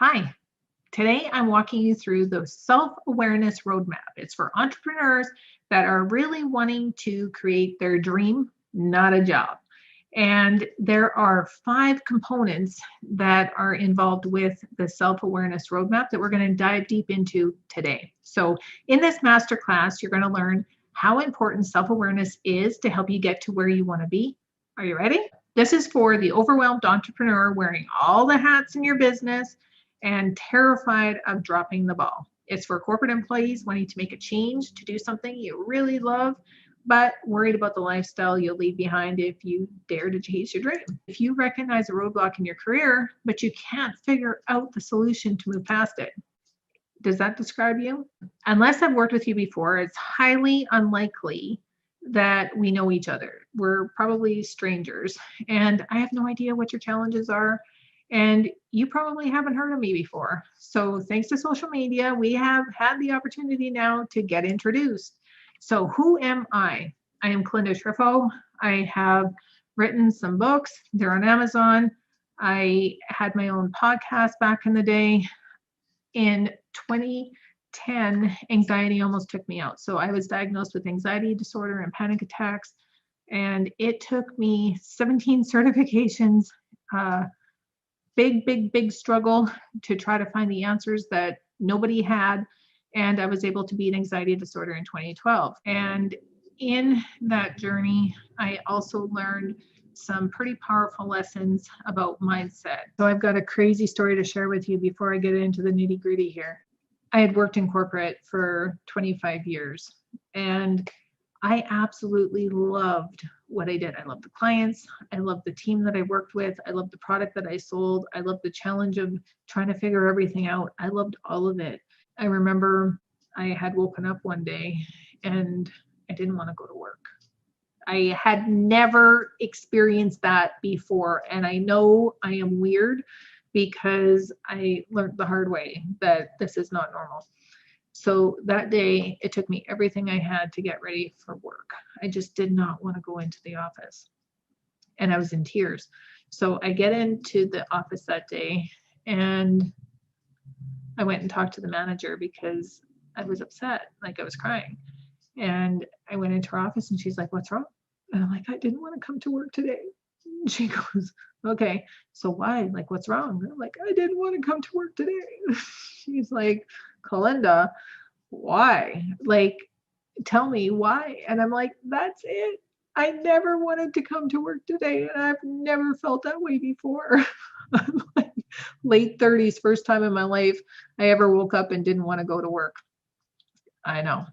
Hi, today I'm walking you through the self-awareness roadmap. It's for entrepreneurs that are really wanting to create their dream, not a job. And there are 5 components that are involved with the self-awareness roadmap that we're going to dive deep into today. So in this masterclass, you're going to learn how important self-awareness is to help you get to where you want to be. Are you ready? This is for the overwhelmed entrepreneur wearing all the hats in your business and terrified of dropping the ball. It's for corporate employees wanting to make a change, to do something you really love, but worried about the lifestyle you'll leave behind if you dare to chase your dream. If you recognize a roadblock in your career, but you can't figure out the solution to move past it, does that describe you? Unless I've worked with you before, it's highly unlikely that we know each other. We're probably strangers, and I have no idea what your challenges are. And you probably haven't heard of me before. So thanks to social media, we have had the opportunity now to get introduced. So who am I? I am Calynda Triffo. I have written some books. They're on Amazon. I had my own podcast back in the day. In 2010, anxiety almost took me out. So I was diagnosed with anxiety disorder and panic attacks. And it took me 17 certifications, big struggle to try to find the answers that nobody had. And I was able to beat anxiety disorder in 2012. And in that journey, I also learned some pretty powerful lessons about mindset. So I've got a crazy story to share with you before I get into the nitty gritty here. I had worked in corporate for 25 years and I absolutely loved what I did. I loved the clients. I loved the team that I worked with. I loved the product that I sold. I loved the challenge of trying to figure everything out. I loved all of it. I remember I had woken up one day and I didn't want to go to work. I had never experienced that before. And I know I am weird because I learned the hard way that this is not normal. So that day, it took me everything I had to get ready for work. I just did not want to go into the office. And I was in tears. So I get into the office that day and I went and talked to the manager because I was upset, like I was crying. And I went into her office and she's like, "What's wrong?" And I'm like, "I didn't want to come to work today." And she goes, "Okay, so why? Like, what's wrong?" And I'm like, "I didn't want to come to work today." She's like, "Calynda, why? Like, tell me why." And I'm like, "That's it. I never wanted to come to work today, and I've never felt that way before." I'm like, late 30s, first time in my life I ever woke up and didn't want to go to work. I know.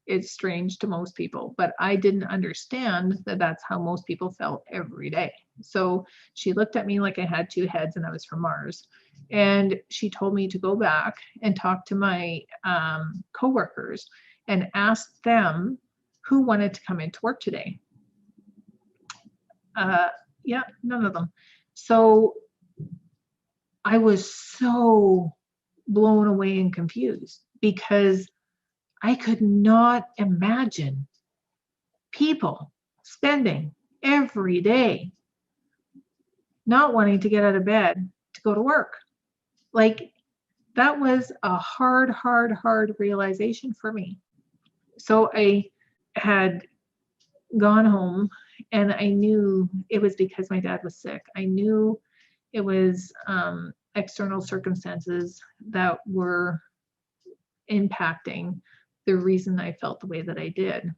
It's strange to most people, but I didn't understand that that's how most people felt every day. So she looked at me like I had 2 heads and I was from Mars. And she told me to go back and talk to my coworkers and ask them who wanted to come into work today. Yeah, none of them. So I was so blown away and confused because I could not imagine people spending every day not wanting to get out of bed to go to work. Like, that was a hard realization for me. So I had gone home and I knew it was because my dad was sick. I knew it was external circumstances that were impacting the reason I felt the way that I did.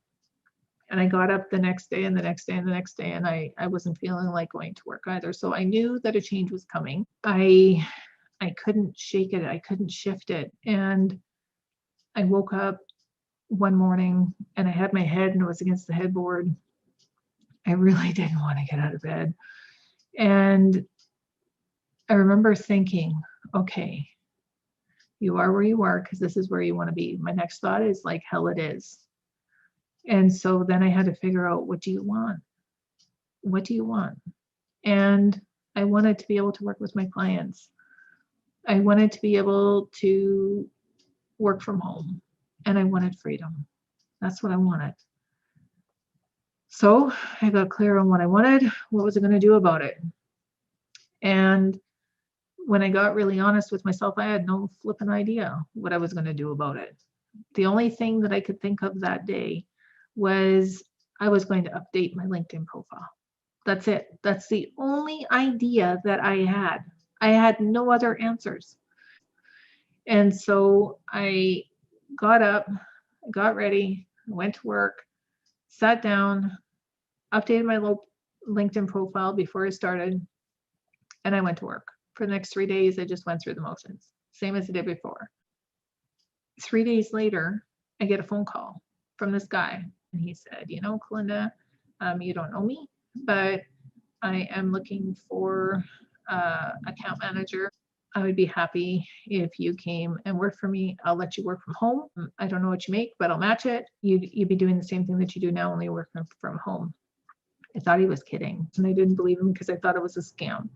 And I got up the next day and the next day and the next day, and I wasn't feeling like going to work either. So I knew that a change was coming. I couldn't shake it. I couldn't shift it. And I woke up one morning and I had my head and it was against the headboard. I really didn't want to get out of bed. And I remember thinking, okay, you are where you are because this is where you want to be. My next thought is like, hell it is. And so then I had to figure out, what do you want? What do you want? And I wanted to be able to work with my clients. I wanted to be able to work from home, and I wanted freedom. That's what I wanted. So I got clear on what I wanted. What was I going to do about it? And when I got really honest with myself, I had no flipping idea what I was going to do about it. The only thing that I could think of that day was I was going to update my LinkedIn profile. That's it. That's the only idea that I had. I had no other answers. And so I got up, got ready, went to work, sat down, updated my LinkedIn profile before I started, and I went to work. For the next 3 days, I just went through the motions, same as the day before. 3 days later, I get a phone call from this guy, and he said, Calynda, you don't know me, but I am looking for account manager. I would be happy if you came and worked for me. I'll let you work from home. I don't know what you make, but I'll match it. You'd be doing the same thing that you do now, only working from home. I thought he was kidding, and I didn't believe him because I thought it was a scam.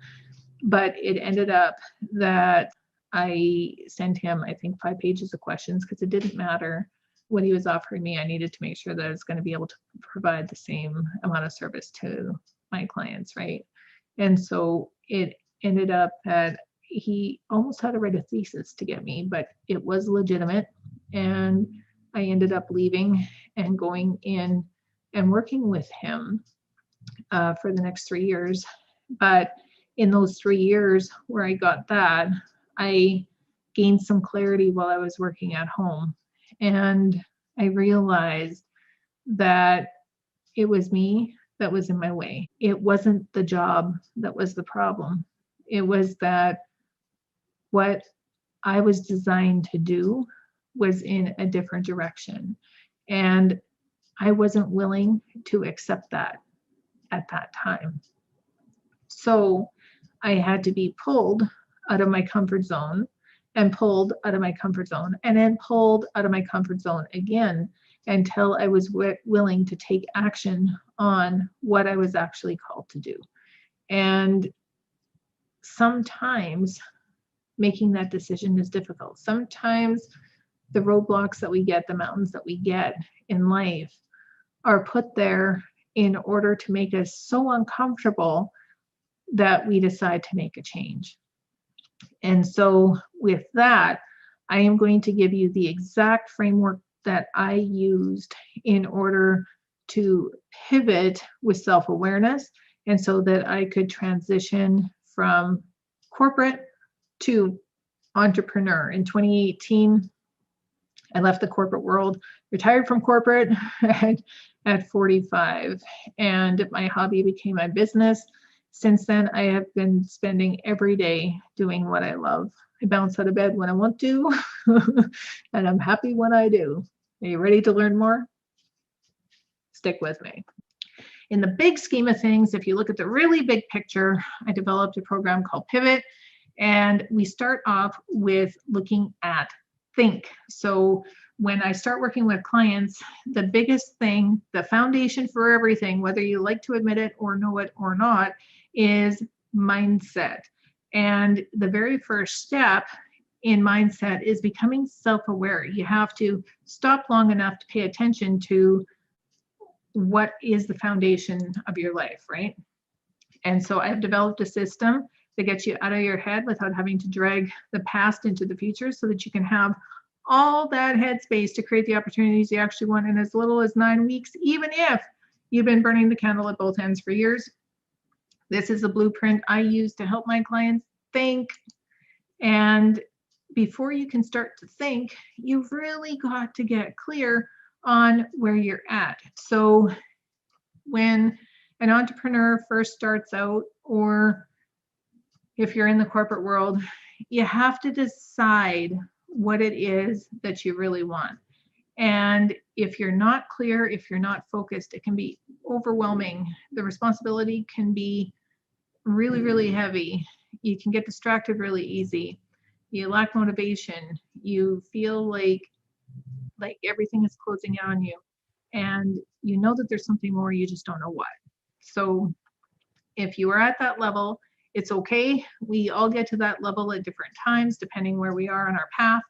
But it ended up that I sent him, I think, 5 pages of questions because it didn't matter what he was offering me. I needed to make sure that I was going to be able to provide the same amount of service to my clients, right? And so it ended up that he almost had to write a thesis to get me, but it was legitimate. And I ended up leaving and going in and working with him for the next 3 years. But in those 3 years where I got that, I gained some clarity while I was working at home. And I realized that it was me that was in my way. It wasn't the job that was the problem. It was that what I was designed to do was in a different direction. And I wasn't willing to accept that at that time. So I had to be pulled out of my comfort zone and pulled out of my comfort zone and then pulled out of my comfort zone again until I was willing to take action on what I was actually called to do. And sometimes making that decision is difficult. Sometimes the roadblocks that we get, the mountains that we get in life are put there in order to make us so uncomfortable that we decide to make a change. And so with that, I am going to give you the exact framework that I used in order to pivot with self-awareness, and so that I could transition from corporate to entrepreneur. In 2018, I left the corporate world, retired from corporate at 45, and my hobby became my business. Since then, I have been spending every day doing what I love. I bounce out of bed when I want to, and I'm happy when I do. Are you ready to learn more? Stick with me. In the big scheme of things, if you look at the really big picture, I developed a program called Pivot, and we start off with looking at think. So when I start working with clients, the biggest thing, the foundation for everything, whether you like to admit it or know it or not, is mindset. And the very first step in mindset is becoming self-aware. You have to stop long enough to pay attention to what is the foundation of your life, right? And so I've developed a system that gets you out of your head without having to drag the past into the future, so that you can have all that headspace to create the opportunities you actually want in as little as 9 weeks, even if you've been burning the candle at both ends for years. This is a blueprint I use to help my clients think. And before you can start to think, you've really got to get clear on where you're at. So when an entrepreneur first starts out, or if you're in the corporate world, you have to decide what it is that you really want. And if you're not clear, if you're not focused, it can be overwhelming. The responsibility can be really, really heavy. You can get distracted really easy. You lack motivation. You feel like everything is closing in on you. And you know that there's something more, you just don't know what. So if you are at that level, it's okay. We all get to that level at different times, depending where we are on our path.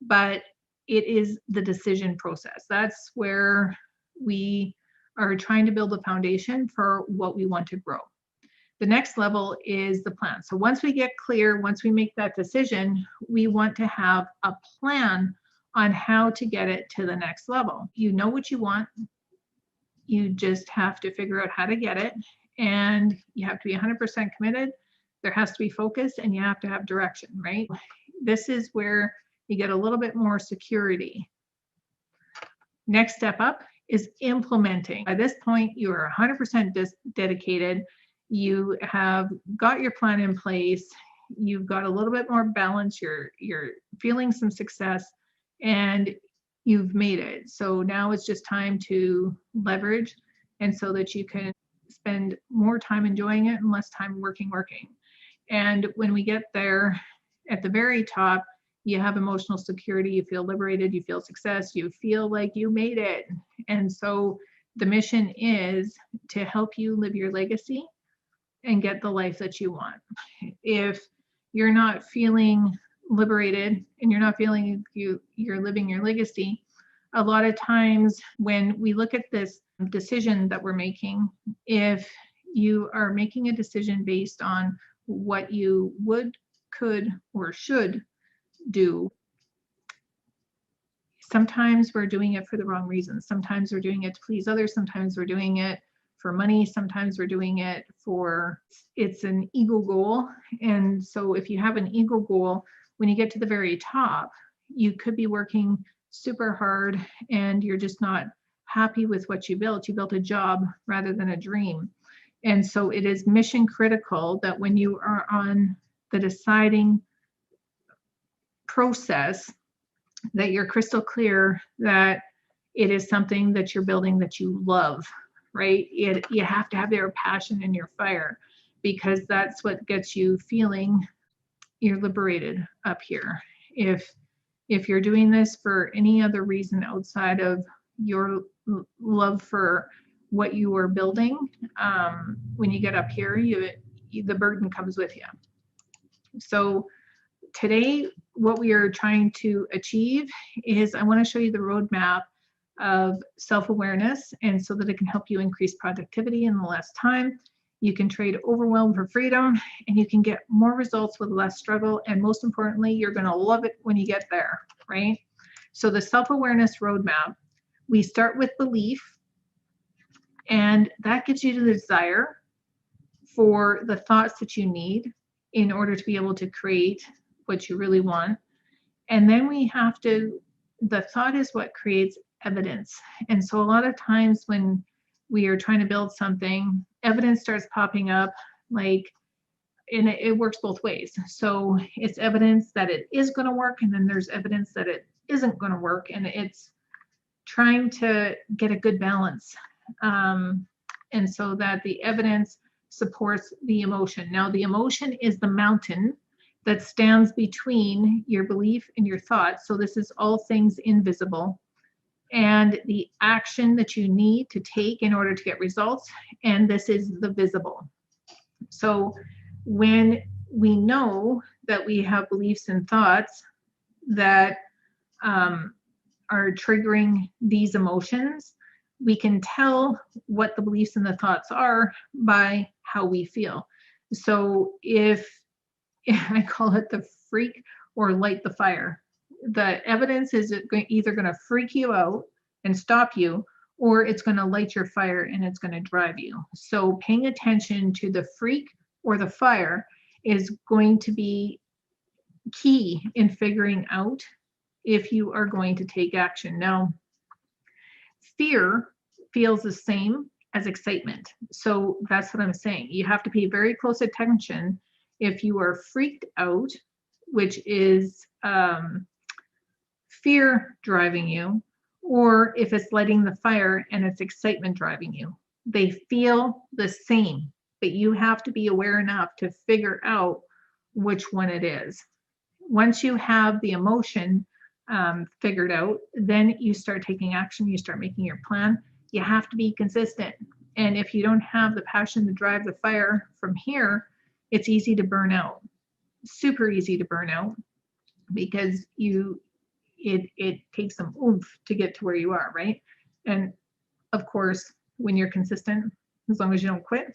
But it is the decision process. That's where we are trying to build a foundation for what we want to grow. The next level is the plan. So once we get clear, once we make that decision, we want to have a plan on how to get it to the next level. You know what you want. You just have to figure out how to get it. And you have to be 100% committed. There has to be focus, and you have to have direction, right? This is where you get a little bit more security. Next step up is implementing. By this point, you are 100% dedicated. You have got your plan in place. You've got a little bit more balance. You're feeling some success, and you've made it. So now it's just time to leverage, and so that you can spend more time enjoying it and less time working. And when we get there at the very top, you have emotional security, you feel liberated, you feel success, you feel like you made it. And so the mission is to help you live your legacy and get the life that you want. If you're not feeling liberated and you're not feeling you're living your legacy, a lot of times when we look at this decision that we're making, if you are making a decision based on what you would, could, or should do, sometimes we're doing it for the wrong reasons. Sometimes we're doing it to please others. Sometimes we're doing it for money. Sometimes we're doing it for, it's an ego goal. And so if you have an ego goal, when you get to the very top, you could be working super hard and you're just not happy with what you built. You built a job rather than a dream. And so it is mission critical that when you are on the deciding process, that you're crystal clear that it is something that you're building that you love, right? You have to have your passion and your fire, because that's what gets you feeling you're liberated up here. If you're doing this for any other reason outside of your love for what you are building, when you get up here, the burden comes with you. So today, what we are trying to achieve is, I want to show you the roadmap of self-awareness, and so that it can help you increase productivity in less time. You can trade overwhelm for freedom, and you can get more results with less struggle. And most importantly, you're going to love it when you get there, right? So the self-awareness roadmap, we start with belief, and that gives you the desire for the thoughts that you need in order to be able to create what you really want. And then we have to, the thought is what creates evidence. And so a lot of times when we are trying to build something, evidence starts popping up, like, and it works both ways. So it's evidence that it is going to work, and then there's evidence that it isn't going to work, and it's trying to get a good balance. And so that the evidence supports the emotion. Now, the emotion is the mountain that stands between your belief and your thoughts. So this is all things invisible, and the action that you need to take in order to get results. And this is the visible. So when we know that we have beliefs and thoughts that are triggering these emotions, we can tell what the beliefs and the thoughts are by how we feel. So if I call it the freak or light the fire, the evidence is either going to freak you out and stop you, or it's going to light your fire and it's going to drive you. So paying attention to the freak or the fire is going to be key in figuring out if you are going to take action. Now, fear feels the same as excitement. So that's what I'm saying. You have to pay very close attention if you are freaked out, which is fear driving you, or if it's lighting the fire and it's excitement driving you. They feel the same, but you have to be aware enough to figure out which one it is. Once you have the emotion figured out, then you start taking action, you start making your plan. You have to be consistent. And if you don't have the passion to drive the fire from here, it's easy to burn out, super easy to burn out, because it takes some oomph to get to where you are, right? And of course, when you're consistent, as long as you don't quit,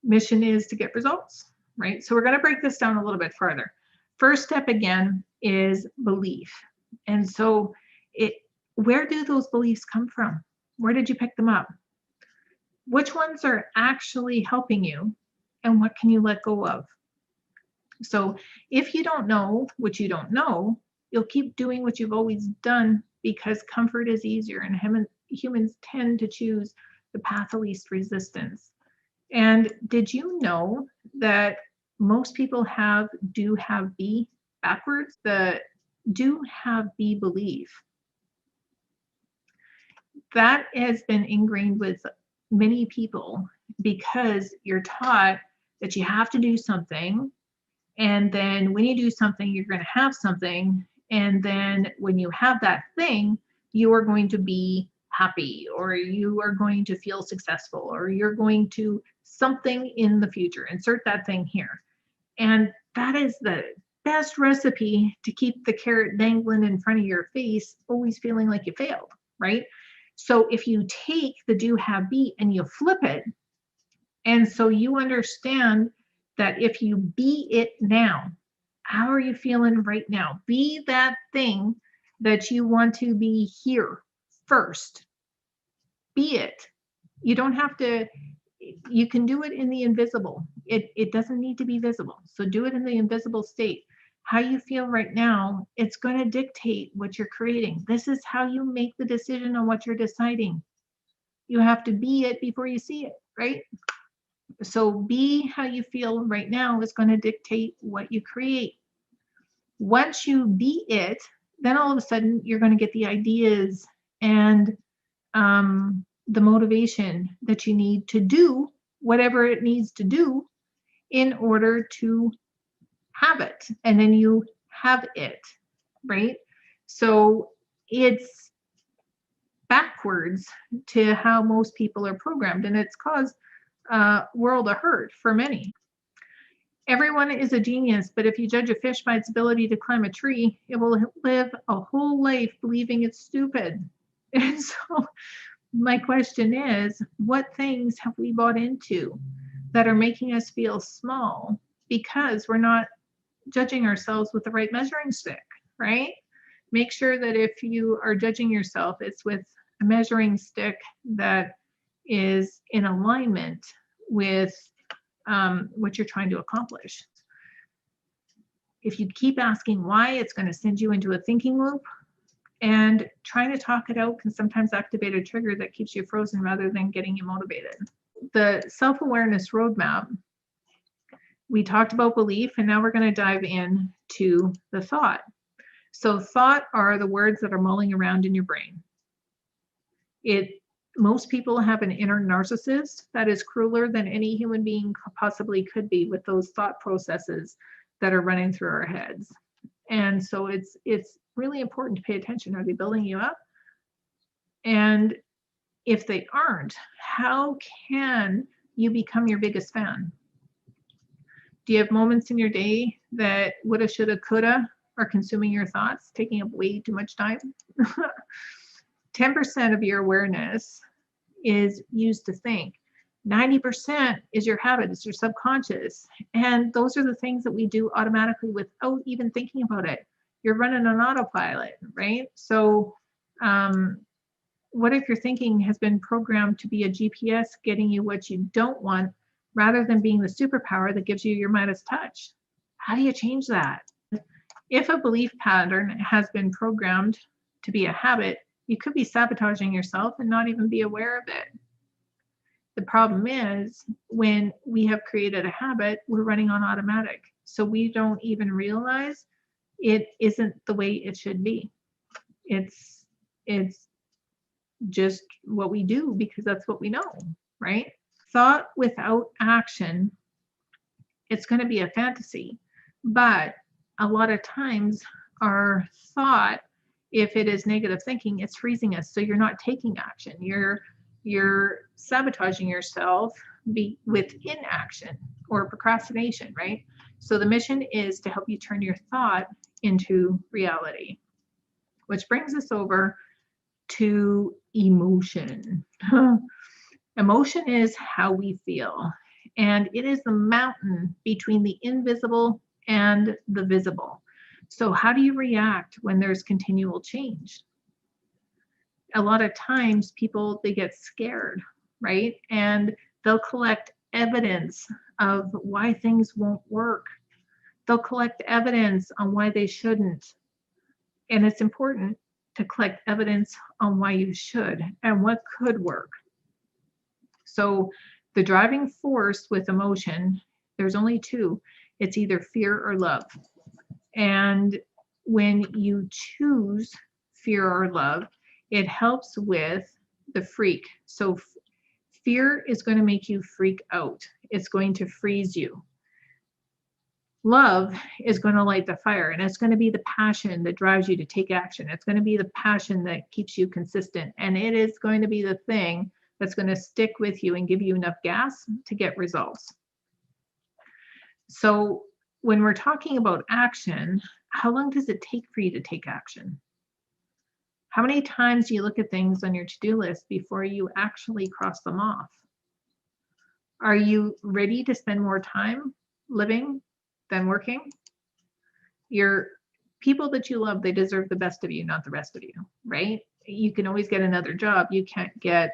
mission is to get results, right? So we're going to break this down a little bit further. First step again is belief. And so where do those beliefs come from? Where did you pick them up? Which ones are actually helping you, and what can you let go of? So if you don't know what you don't know, you'll keep doing what you've always done because comfort is easier, and humans tend to choose the path of least resistance. And did you know that most people have do, have, be backwards? The do, have, be belief, that has been ingrained with many people because you're taught that you have to do something, and then when you do something, you're going to have something, and then when you have that thing, you are going to be happy, or you are going to feel successful, or you're going to something in the future. Insert that thing here. And that is the best recipe to keep the carrot dangling in front of your face, always feeling like you failed, right? So if you take the do, have, be and you flip it, and so you understand that if you be it now, how are you feeling right now? Be that thing that you want to be here first. Be it. You don't have to, you can do it in the invisible. It doesn't need to be visible. So do it in the invisible state. How you feel right now, it's going to dictate what you're creating. This is how you make the decision on what you're deciding. You have to be it before you see it, right? So be how you feel right now is going to dictate what you create. Once you be it, then all of a sudden you're going to get the ideas and the motivation that you need to do whatever it needs to do in order to have it. And then you have it, right? So it's backwards to how most people are programmed, and it's caused a world of hurt for many. Everyone is a genius, but if you judge a fish by its ability to climb a tree, it will live a whole life believing it's stupid. And so my question is, what things have we bought into that are making us feel small because we're not judging ourselves with the right measuring stick, right? Make sure that if you are judging yourself, it's with a measuring stick that is in alignment with what you're trying to accomplish. If you keep asking why, it's going to send you into a thinking loop, and trying to talk it out can sometimes activate a trigger that keeps you frozen rather than getting you motivated. The self-awareness roadmap, we talked about belief, and now we're going to dive in to the thought. So thought are the words that are mulling around in your brain. Most people have an inner narcissist that is crueler than any human being possibly could be with those thought processes that are running through our heads. And so it's really important to pay attention. Are they building you up? And if they aren't, how can you become your biggest fan? Do you have moments in your day that woulda, shoulda, coulda are consuming your thoughts, taking up way too much time? 10% of your awareness is used to think. 90% is your habit, it's your subconscious. And those are the things that we do automatically without even thinking about it. You're running on autopilot, right? So what if your thinking has been programmed to be a GPS getting you what you don't want rather than being the superpower that gives you your Midas touch? How do you change that? If a belief pattern has been programmed to be a habit, you could be sabotaging yourself and not even be aware of it. The problem is when we have created a habit, we're running on automatic. So we don't even realize it isn't the way it should be. It's just what we do because that's what we know, right? Thought without action, it's going to be a fantasy. But a lot of times our thought, if it is negative thinking, it's freezing us. So you're not taking action. You're sabotaging yourself with inaction or procrastination, right? So the mission is to help you turn your thought into reality, which brings us over to emotion. Emotion is how we feel. and it is the mountain between the invisible and the visible. So how do you react when there's continual change? A lot of times people, they get scared, right? And they'll collect evidence of why things won't work. They'll collect evidence on why they shouldn't. And it's important to collect evidence on why you should and what could work. So the driving force with emotion, there's only two. It's either fear or love. And when you choose fear or love, it helps with the freak. So fear is going to make you freak out. It's going to freeze you. Love is going to light the fire, and it's going to be the passion that drives you to take action. It's going to be the passion that keeps you consistent, and it is going to be the thing that's going to stick with you and give you enough gas to get results. So when we're talking about action, how long does it take for you to take action? How many times do you look at things on your to-do list before you actually cross them off? Are you ready to spend more time living than working? Your people that you love, they deserve the best of you, not the rest of you, right? You can always get another job. You can't get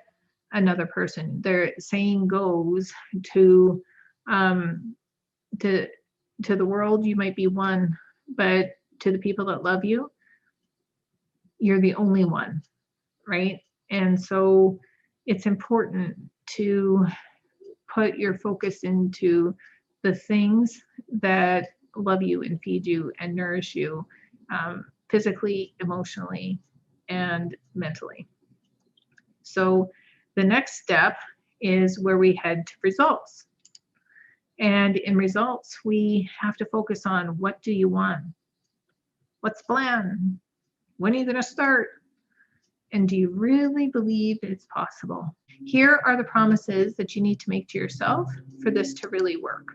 another person. Their saying goes to the world, you might be one, but to the people that love you, you're the only one, right? And so it's important to put your focus into the things that love you and feed you and nourish you physically, emotionally, and mentally. So the next step is where we head to results. And in results, we have to focus on, what do you want? What's the plan? When are you going to start? And do you really believe it's possible? Here are the promises that you need to make to yourself for this to really work.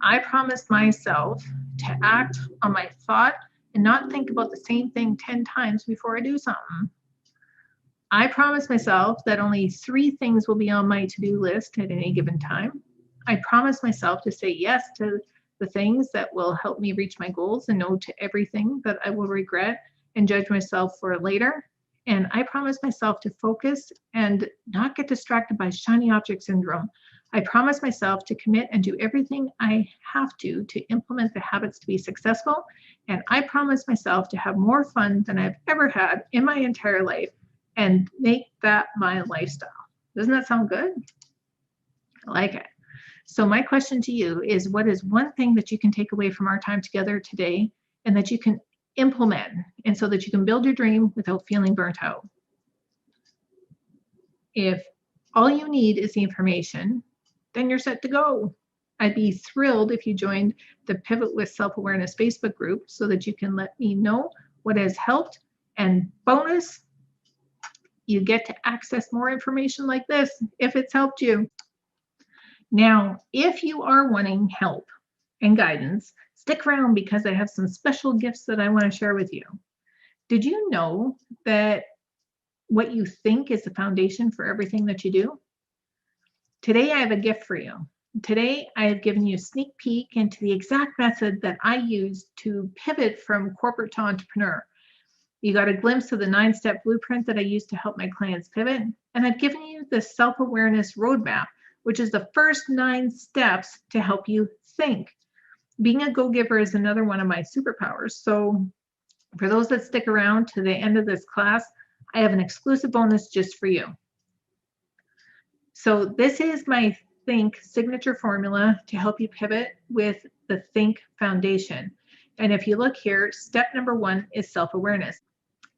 I promised myself to act on my thought and not think about the same thing 10 times before I do something. I promised myself that only 3 things will be on my to-do list at any given time. I promised myself to say yes to the things that will help me reach my goals and no to everything that I will regret and judge myself for later. And I promised myself to focus and not get distracted by shiny object syndrome. I promised myself to commit and do everything I have to implement the habits to be successful. And I promised myself to have more fun than I've ever had in my entire life and make that my lifestyle. Doesn't that sound good? I like it. So my question to you is, what is one thing that you can take away from our time together today and that you can implement, and so that you can build your dream without feeling burnt out? If all you need is the information, then you're set to go. I'd be thrilled if you joined the Pivot with Self-Awareness Facebook group so that you can let me know what has helped. And bonus, you get to access more information like this if it's helped you. Now, if you are wanting help and guidance, stick around because I have some special gifts that I want to share with you. Did you know that what you think is the foundation for everything that you do? Today, I have a gift for you. Today, I have given you a sneak peek into the exact method that I use to pivot from corporate to entrepreneur. You got a glimpse of the 9-step blueprint that I use to help my clients pivot. And I've given you the self-awareness roadmap, which is the first 9 steps to help you think. Being a go-giver is another one of my superpowers. So for those that stick around to the end of this class, I have an exclusive bonus just for you. So this is my Think signature formula to help you pivot with the Think Foundation. And if you look here, step number 1 is self-awareness.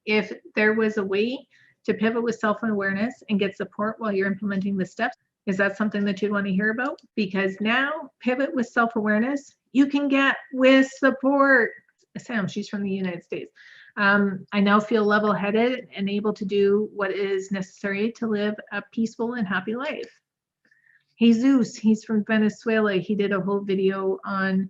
If there was a way to pivot with self-awareness and get support while you're implementing the steps, is that something that you'd want to hear about? Because now, pivot with self-awareness, you can get with support. Sam, she's from the United States. I now feel level-headed and able to do what is necessary to live a peaceful and happy life. Jesus, he's from Venezuela. He did a whole video on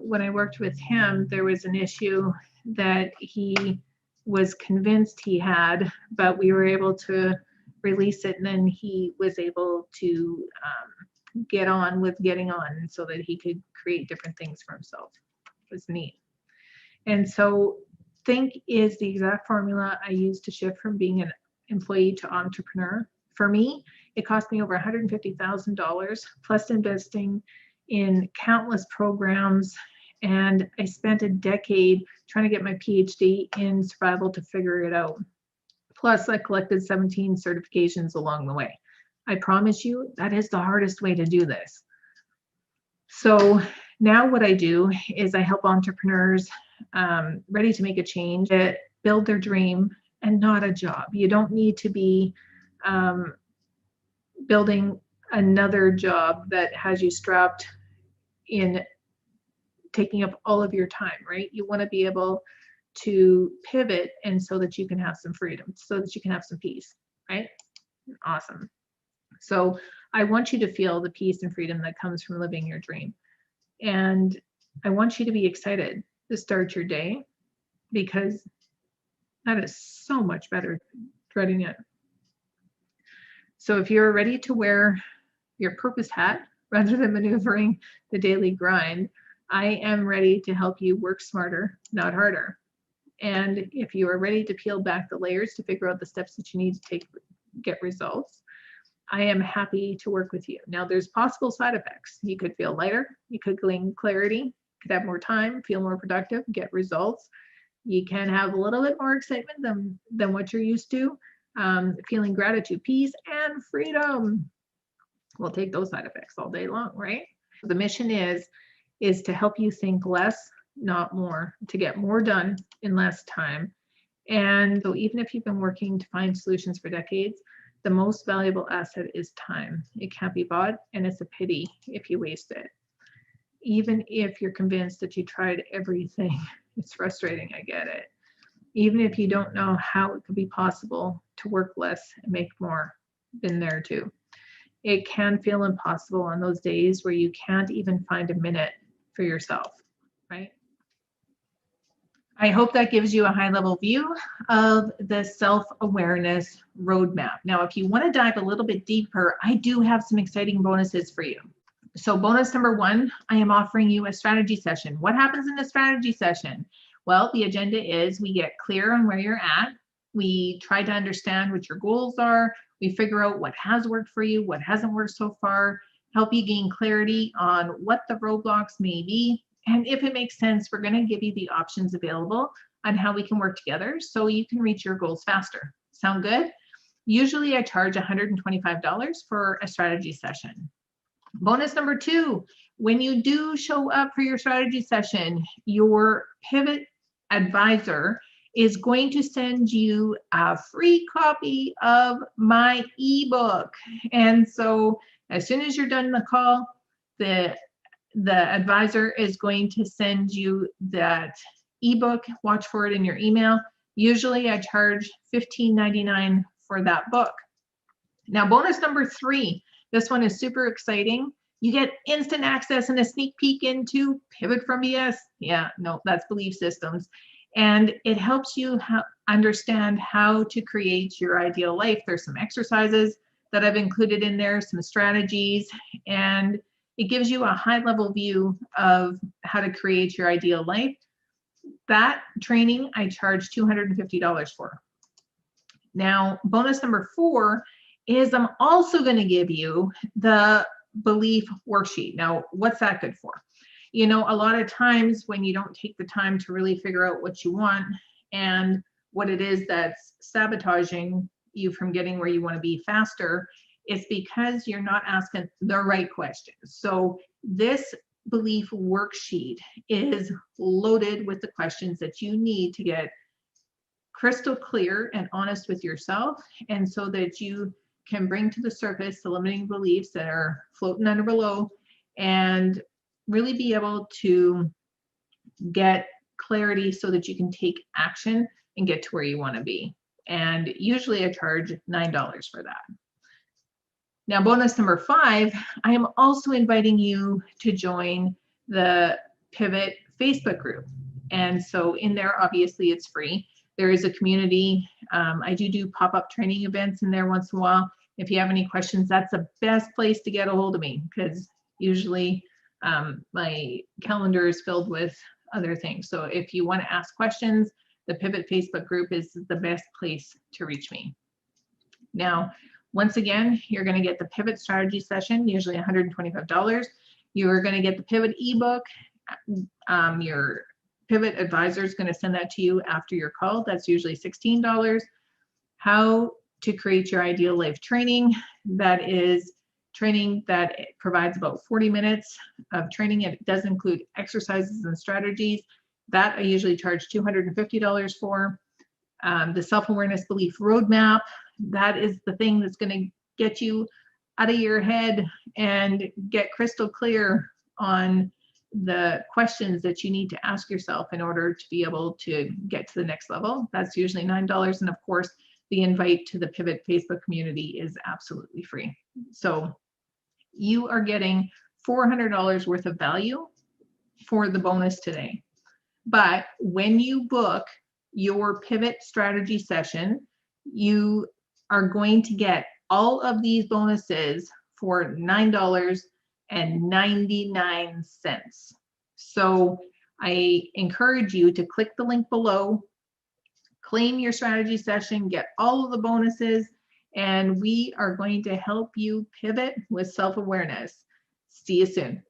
when I worked with him, there was an issue that he was convinced he had, but we were able to release it, and then he was able to get on with getting on so that he could create different things for himself. It was neat. And so think is the exact formula I use to shift from being an employee to entrepreneur. For me, it cost me over $150,000 plus investing in countless programs. And I spent a decade trying to get my PhD in survival to figure it out. Plus, I collected 17 certifications along the way. I promise you, that is the hardest way to do this. So now what I do is I help entrepreneurs ready to make a change, build their dream and not a job. You don't need to be building another job that has you strapped in, taking up all of your time, right? You want to be able to pivot and so that you can have some freedom, so that you can have some peace, right? Awesome. So I want you to feel the peace and freedom that comes from living your dream. And I want you to be excited to start your day, because that is so much better than dreading it. So if you're ready to wear your purpose hat rather than maneuvering the daily grind, I am ready to help you work smarter, not harder. And if you are ready to peel back the layers to figure out the steps that you need to get results, I am happy to work with you. Now, there's possible side effects. You could feel lighter, you could gain clarity, could have more time, feel more productive, get results. You can have a little bit more excitement than what you're used to, feeling gratitude, peace, and freedom. We'll take those side effects all day long, right? The mission is to help you think less, not more, to get more done in less time. And so even if you've been working to find solutions for decades, the most valuable asset is time. It can't be bought, and it's a pity if you waste it. Even if you're convinced that you tried everything, it's frustrating, I get it. Even if you don't know how it could be possible to work less and make more, been there too. It can feel impossible on those days where you can't even find a minute for yourself, right? I hope that gives you a high-level view of the self-awareness roadmap. Now, if you want to dive a little bit deeper, I do have some exciting bonuses for you. So bonus number 1, I am offering you a strategy session. What happens in a strategy session? Well, the agenda is we get clear on where you're at. We try to understand what your goals are. We figure out what has worked for you, what hasn't worked so far, help you gain clarity on what the roadblocks may be. And if it makes sense, we're going to give you the options available on how we can work together so you can reach your goals faster. Sound good? Usually I charge $125 for a strategy session. Bonus number 2, when you do show up for your strategy session, your pivot advisor is going to send you a free copy of my ebook. And so as soon as you're done the call, the advisor is going to send you that ebook. Watch for it in your email. Usually I charge $15.99 for that book. Now, bonus number 3, this one is super exciting. You get instant access and a sneak peek into Pivot from BS. Yeah, no, that's belief systems. And it helps you understand how to create your ideal life. There's some exercises that I've included in there, some strategies, and it gives you a high-level view of how to create your ideal life. That training I charge $250 for. Now, bonus number 4 is I'm also going to give you the belief worksheet. Now, what's that good for? You know, a lot of times when you don't take the time to really figure out what you want and what it is that's sabotaging you from getting where you want to be faster, it's because you're not asking the right questions. So this belief worksheet is loaded with the questions that you need to get crystal clear and honest with yourself, and so that you can bring to the surface the limiting beliefs that are floating under below and really be able to get clarity so that you can take action and get to where you want to be. And usually I charge $9 for that. Now, bonus number 5, I am also inviting you to join the Pivot Facebook group. And so in there, obviously it's free. There is a community. I do pop-up training events in there once in a while. If you have any questions, that's the best place to get a hold of me, because usually my calendar is filled with other things. So if you want to ask questions, the Pivot Facebook group is the best place to reach me. Now, once again, you're going to get the Pivot strategy session, usually $125. You're going to get the Pivot ebook. Your Pivot advisor is going to send that to you after your call. That's usually $16. How to create your ideal life training. That is training that provides about 40 minutes of training. It does include exercises and strategies. That I usually charge $250 for. The self-awareness belief roadmap, that is the thing that's going to get you out of your head and get crystal clear on the questions that you need to ask yourself in order to be able to get to the next level. That's usually $9. And of course, the invite to the Pivot Facebook community is absolutely free. So you are getting $400 worth of value for the bonus today. But when you book your Pivot strategy session, you are going to get all of these bonuses for $9.99. So I encourage you to click the link below, claim your strategy session, get all of the bonuses, and we are going to help you pivot with self-awareness. See you soon.